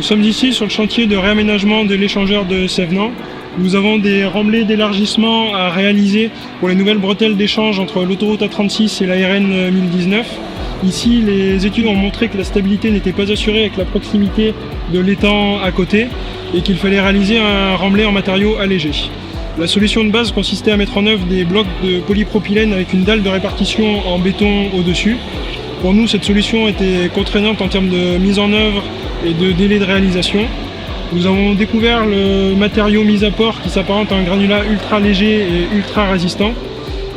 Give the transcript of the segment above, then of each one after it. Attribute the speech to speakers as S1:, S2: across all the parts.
S1: Nous sommes ici sur le chantier de réaménagement de l'échangeur de Sévenant. Nous avons des remblais d'élargissement à réaliser pour les nouvelles bretelles d'échange entre l'autoroute A36 et la RN 1019. Ici, les études ont montré que la stabilité n'était pas assurée avec la proximité de l'étang à côté et qu'il fallait réaliser un remblai en matériaux allégés. La solution de base consistait à mettre en œuvre des blocs de polypropylène avec une dalle de répartition en béton au-dessus. Pour nous, cette solution était contraignante en termes de mise en œuvre et de délai de réalisation. Nous avons découvert le matériau mis à port qui s'apparente à un granulat ultra léger et ultra résistant.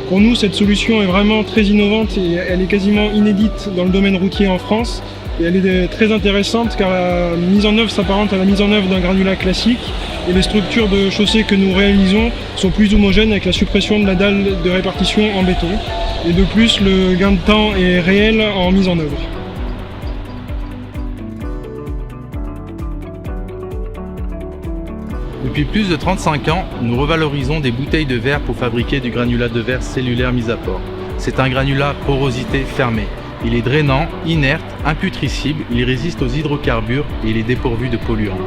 S1: Pour nous, cette solution est vraiment très innovante et elle est quasiment inédite dans le domaine routier en France. Et elle est très intéressante car la mise en œuvre s'apparente à la mise en œuvre d'un granulat classique et les structures de chaussée que nous réalisons sont plus homogènes avec la suppression de la dalle de répartition en béton. Et de plus, le gain de temps est réel en mise en œuvre.
S2: Depuis plus de 35 ans, nous revalorisons des bouteilles de verre pour fabriquer du granulat de verre cellulaire mis à port. C'est un granulat porosité fermée. Il est drainant, inerte, imputrescible, il résiste aux hydrocarbures et il est dépourvu de polluants.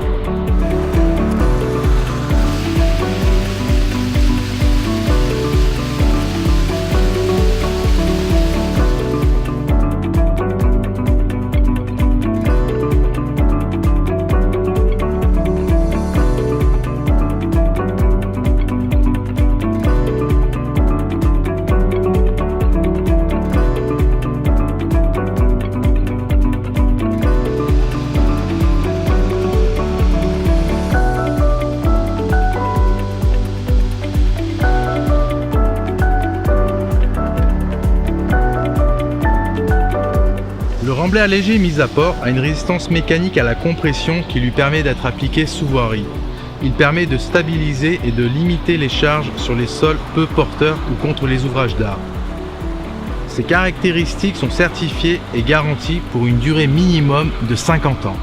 S2: Le remblai allégé mis à port a une résistance mécanique à la compression qui lui permet d'être appliqué sous voirie. Il permet de stabiliser et de limiter les charges sur les sols peu porteurs ou contre les ouvrages d'art. Ces caractéristiques sont certifiées et garanties pour une durée minimum de 50 ans.